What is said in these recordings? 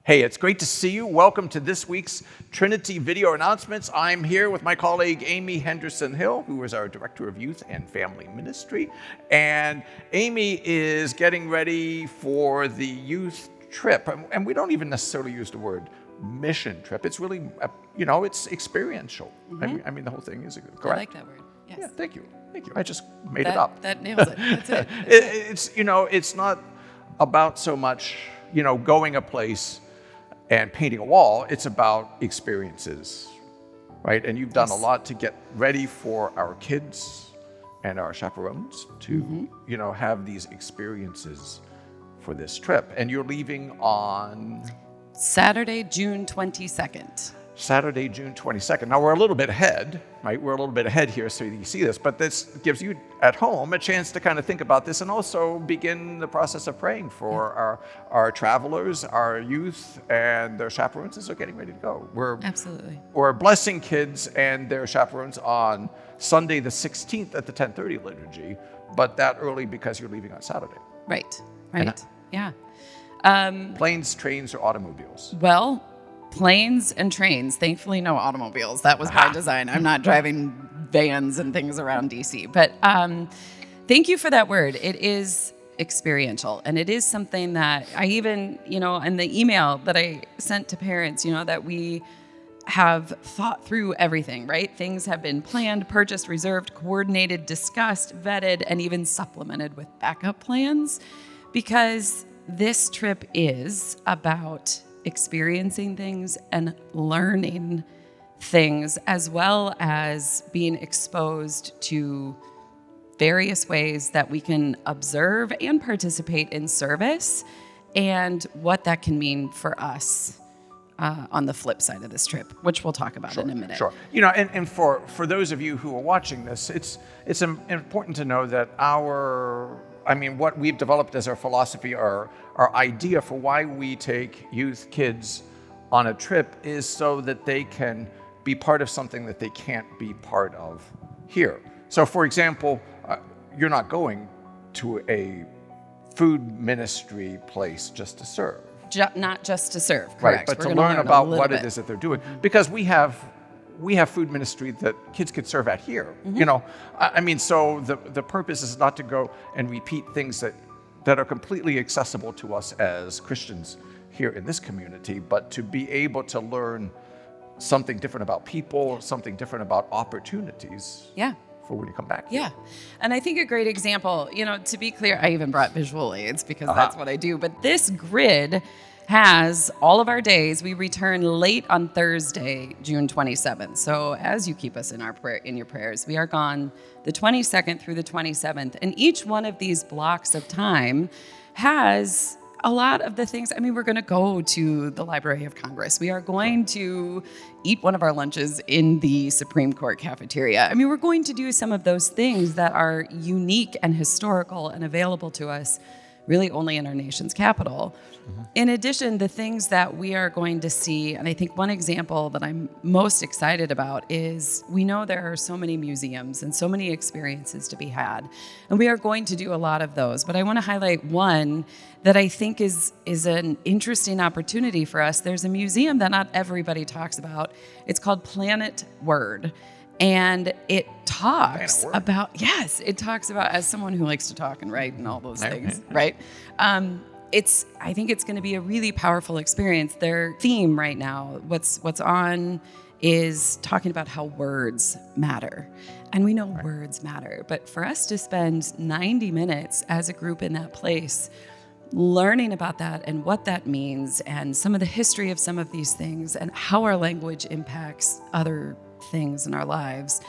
Hey, it's great to see you. Welcome to this week's Trinity Video Announcements. I'm here with my colleague Amy Henderson-Hill, who is our Director of Youth and Family Ministry. And Amy is getting ready for the youth trip. And we don't even necessarily use the word mission trip. It's really, it's experiential. Mm-hmm. I mean, the whole thing is correct. I like that word. Yes. Yeah, thank you. I just made it up. That nails it. That's it. It's not about so much, going a place and painting a wall. It's about experiences, right? And you've done a lot to get ready for our kids and our chaperones to, have these experiences for this trip. And you're leaving on Saturday, June 22nd. Saturday, June 22nd. Now, we're a little bit ahead, right? We're a little bit ahead here so you see this, but this gives you at home a chance to kind of think about this and also begin the process of praying for our travelers, our youth, and their chaperones as they're getting ready to go. We're blessing kids and their chaperones on Sunday the 16th at the 10:30 liturgy, but that early because you're leaving on Saturday. Right. Yeah. Planes, trains, or automobiles? Well, planes and trains. Thankfully, no automobiles. That was by design. I'm not driving vans and things around DC. But thank you for that word. It is experiential. And it is something that I even, in the email that I sent to parents, that we have thought through everything, right? Things have been planned, purchased, reserved, coordinated, discussed, vetted, and even supplemented with backup plans, because this trip is about experiencing things and learning things, as well as being exposed to various ways that we can observe and participate in service, and what that can mean for us on the flip side of this trip, which we'll talk about in a minute. Sure. And for those of you who are watching this, it's important to know that what we've developed as our philosophy, our idea for why we take youth kids on a trip is so that they can be part of something that they can't be part of here. So, for example, you're not going to a food ministry place just to serve. Not just to serve, correct. Right, but to learn about what it is that they're doing. Because we have food ministry that kids could serve at here. So the purpose is not to go and repeat things that are completely accessible to us as Christians here in this community, but to be able to learn something different about people, something different about opportunities. Yeah. For when you come back. Yeah. And I think a great example, to be clear, I even brought visual aids because that's what I do. But this grid has all of our days. We return late on Thursday, June 27th. So as you keep us in your prayers, we are gone the 22nd through the 27th. And each one of these blocks of time has a lot of the things. We're going to go to the Library of Congress. We are going to eat one of our lunches in the Supreme Court cafeteria. We're going to do some of those things that are unique and historical and available to us really only in our nation's capital. In addition, the things that we are going to see, and I think one example that I'm most excited about is we know there are so many museums and so many experiences to be had, and we are going to do a lot of those. But I want to highlight one that I think is an interesting opportunity for us. There's a museum that not everybody talks about. It's called Planet Word. And it talks about, as someone who likes to talk and write and all those things, right? I think it's going to be a really powerful experience. Their theme right now, what's on, is talking about how words matter. And we know words matter, but for us to spend 90 minutes as a group in that place learning about that and what that means and some of the history of some of these things and how our language impacts other things in our lives,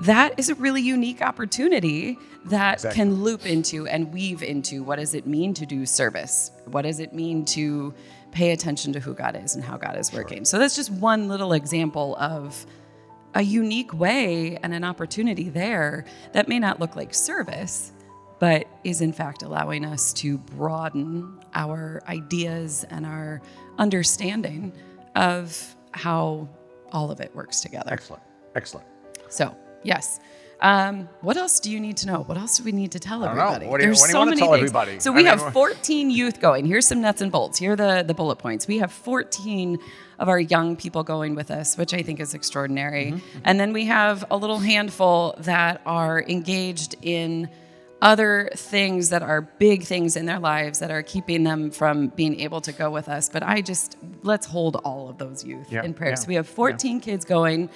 that is a really unique opportunity that can loop into and weave into what does it mean to do service? What does it mean to pay attention to who God is and how God is working? So that's just one little example of a unique way and an opportunity there that may not look like service, but is in fact allowing us to broaden our ideas and our understanding of how all of it works together. Excellent. So, yes. What else do you need to know? What else do we need to tell I don't know. everybody? What do you want to tell everybody? So we have 14 youth going. Here's some nuts and bolts. Here are the bullet points. We have 14 of our young people going with us, which I think is extraordinary. Mm-hmm. And then we have a little handful that are engaged in other things that are big things in their lives that are keeping them from being able to go with us. But let's hold all of those youth in prayer. So we have 14 kids going,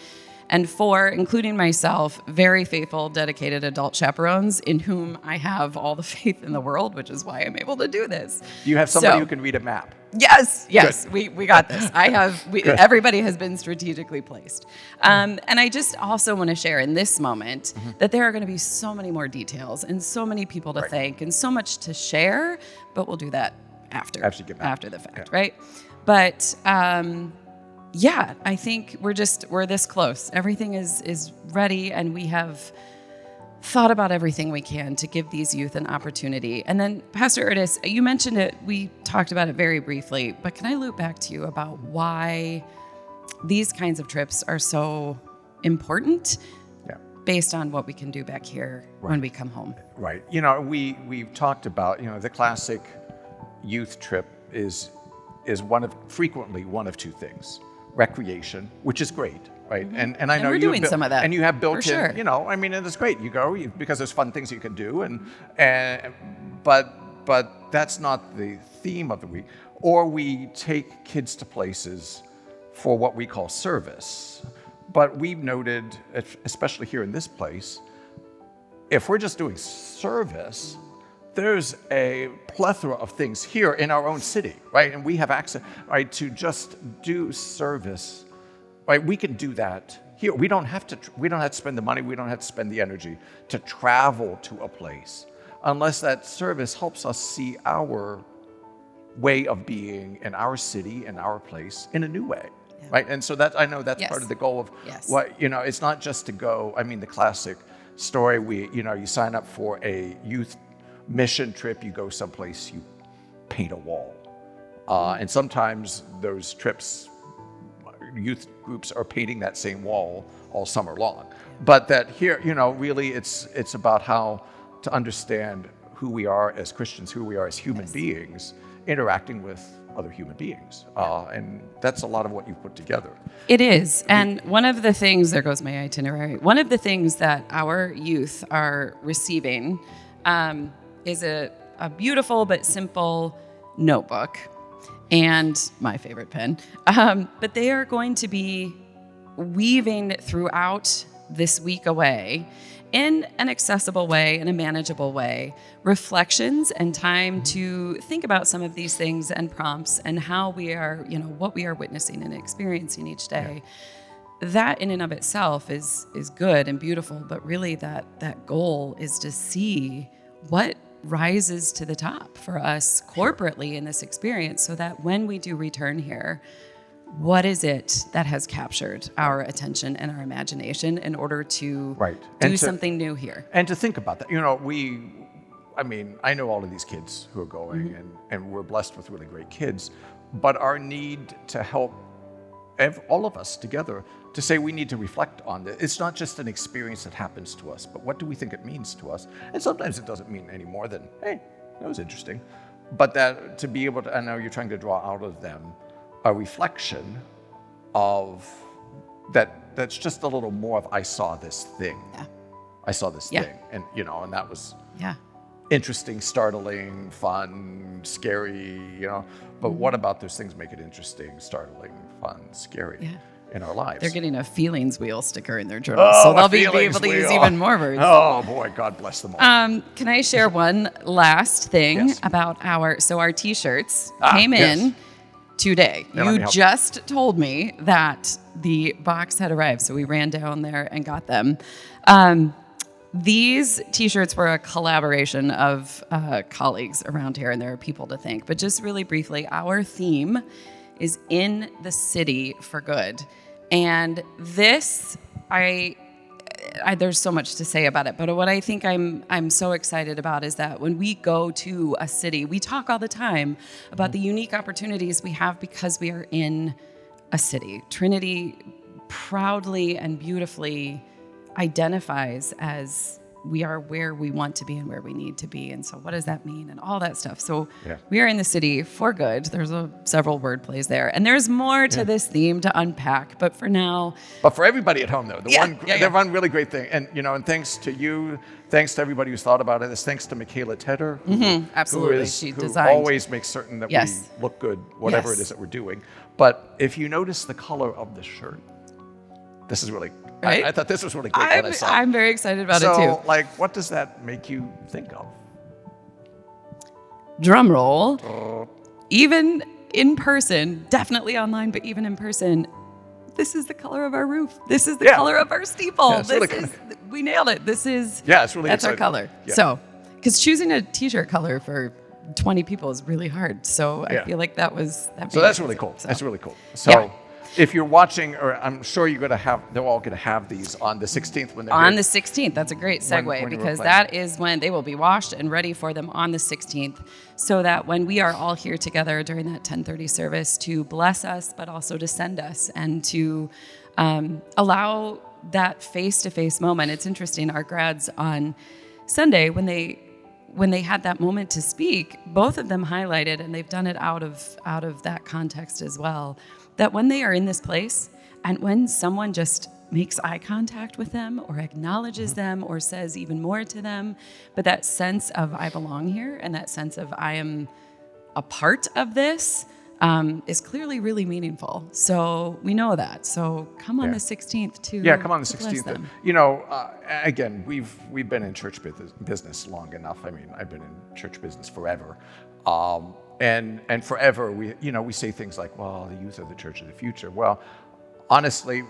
and 4, including myself, very faithful, dedicated adult chaperones in whom I have all the faith in the world, which is why I'm able to do this. Do you have somebody who can read a map? Yes, we got this. Everybody has been strategically placed. And I just also want to share in this moment that there are going to be so many more details and so many people to thank and so much to share, but we'll do that after the fact, right? But I think we're this close. Everything is ready, and we have thought about everything we can to give these youth an opportunity. And then, Pastor Erdis, you mentioned it. We talked about it very briefly, but can I loop back to you about why these kinds of trips are so important based on what we can do back here when we come home? Right. We've talked about, the classic youth trip is frequently one of two things. Recreation, which is great, right? Mm-hmm. And I know we're doing some of that, and you have built in, sure. and it's great. You go because there's fun things you can do, but that's not the theme of the week. Or we take kids to places for what we call service. But we've noted, especially here in this place, if we're just doing service, there's a plethora of things here in our own city, right? And we have access, right, to just do service, right? We can do that here. We don't have to spend the money. We don't have to spend the energy to travel to a place unless that service helps us see our way of being in our city, in our place, in a new way, right? And so I know that's part of the goal of what, it's not just to go. I mean, the classic story, you sign up for a youth mission trip, you go someplace, you paint a wall. And sometimes those trips, youth groups are painting that same wall all summer long. But that here, really it's about how to understand who we are as Christians, who we are as human beings, interacting with other human beings. And that's a lot of what you've put together. It is. And one of the things, there goes my itinerary, one of the things that our youth are receiving is a beautiful but simple notebook and my favorite pen. But they are going to be weaving throughout this week away in an accessible way, in a manageable way, reflections and time to think about some of these things and prompts and how we are, what we are witnessing and experiencing each day. That in and of itself is good and beautiful, but really that goal is to see what rises to the top for us corporately in this experience, so that when we do return here, what is it that has captured our attention and our imagination in order to do something new here? And to think about that. I know all of these kids who are going, and we're blessed with really great kids, but our need to help all of us together to say we need to reflect on this. It's not just an experience that happens to us, but what do we think it means to us? And sometimes it doesn't mean any more than, hey, that was interesting. But that to be able to, I know you're trying to draw out of them a reflection of that's just a little more of, I saw this thing. Yeah. I saw this thing. And, and that was interesting, startling, fun, scary, But what about those things make it interesting, startling, fun, scary in our lives? They're getting a feelings wheel sticker in their journal, so they'll be able to use even more words. Oh boy, God bless them all. Can I share one last thing about our T-shirts came in today. You just told me that the box had arrived, so we ran down there and got them. These T-shirts were a collaboration of colleagues around here, and there are people to thank. But just really briefly, our theme is in the city for good. And this, there's so much to say about it, but what I think I'm so excited about is that when we go to a city, we talk all the time about the unique opportunities we have because we are in a city. Trinity proudly and beautifully identifies as we are where we want to be and where we need to be. And so what does that mean and all that stuff? So we are in the city for good. There's several word plays there. And there's more to this theme to unpack. But for now. But for everybody at home, though, the one really great thing. And, and thanks to you, thanks to everybody who's thought about it, is thanks to Michaela Tedder. Absolutely. She who designed. always makes certain that we look good, whatever it is that we're doing. But if you notice the color of the shirt, this is really, right? I thought this was really great when I saw it. I'm very excited about it too. So, like, what does that make you think of? Drum roll. Even in person, definitely online, but even in person, this is the color of our roof. This is the color of our steeple. We nailed it. It's really that's exciting. Our color. Yeah. So, because choosing a t-shirt color for 20 people is really hard. So I feel like that So that's really cool. That's really cool. So if you're watching, or I'm sure they're all going to have these on the 16th when they're on here. the 16th. That's a great segue because that is when they will be washed and ready for them on the 16th, so that when we are all here together during that 10:30 service to bless us, but also to send us and to allow that face-to-face moment. It's interesting. Our grads on Sunday, when they had that moment to speak, both of them highlighted, and they've done it out of that context as well, that when they are in this place and when someone just makes eye contact with them or acknowledges them or says even more to them, but that sense of I belong here and that sense of I am a part of this is clearly really meaningful. So we know that. So come on the 16th to come on the 16th. Again, we've been in church business long enough. I mean, I've been in church business forever. And forever, we say things like, well, the youth are the church of the future. Well, honestly,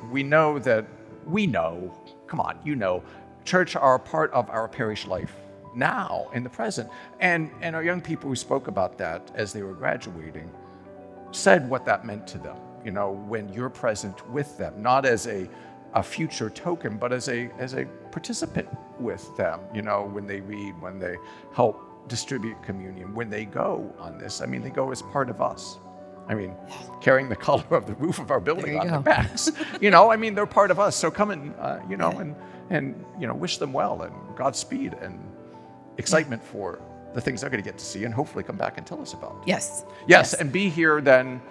church are a part of our parish life now, in the present. And our young people who spoke about that as they were graduating said what that meant to them, when you're present with them, not as a future token, but as a participant with them, when they read, when they help distribute communion, when they go on this. I mean, they go as part of us. I mean, carrying the color of the roof of our building on their backs. They're part of us. So come and, and wish them well and Godspeed and excitement for the things they're going to get to see and hopefully come back and tell us about. Yes. And be here then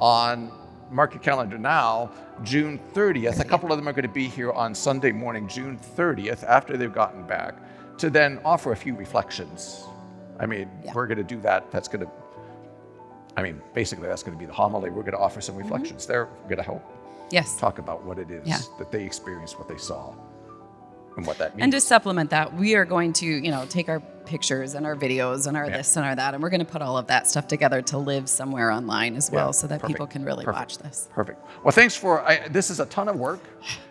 on, mark your calendar now, June 30th. A couple of them are going to be here on Sunday morning, June 30th, after they've gotten back, to then offer a few reflections. We're going to do that. Basically that's going to be the homily. We're going to offer some reflections there. We're going to help talk about what it is that they experienced, what they saw, and what that means. And to supplement that, we are going to, take our pictures and our videos and our this and our that, and we're going to put all of that stuff together to live somewhere online as well, so that people can really watch this. Perfect. Well, thanks this is a ton of work.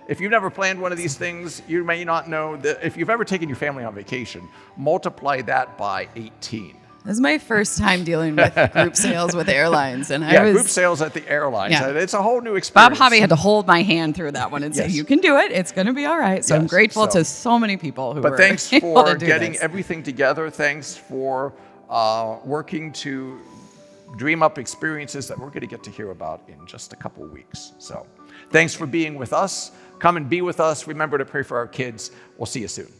If you've never planned one of these things, you may not know that if you've ever taken your family on vacation, multiply that by 18. This is my first time dealing with group sales with airlines, and group sales at the airlines. Yeah. It's a whole new experience. Bob Hobby had to hold my hand through that one and say, "You can do it. It's going to be all right." So I'm grateful to so many people who. But thanks for getting everything together. Thanks for working to dream up experiences that we're going to get to hear about in just a couple weeks. So, thanks for being with us. Come and be with us. Remember to pray for our kids. We'll see you soon.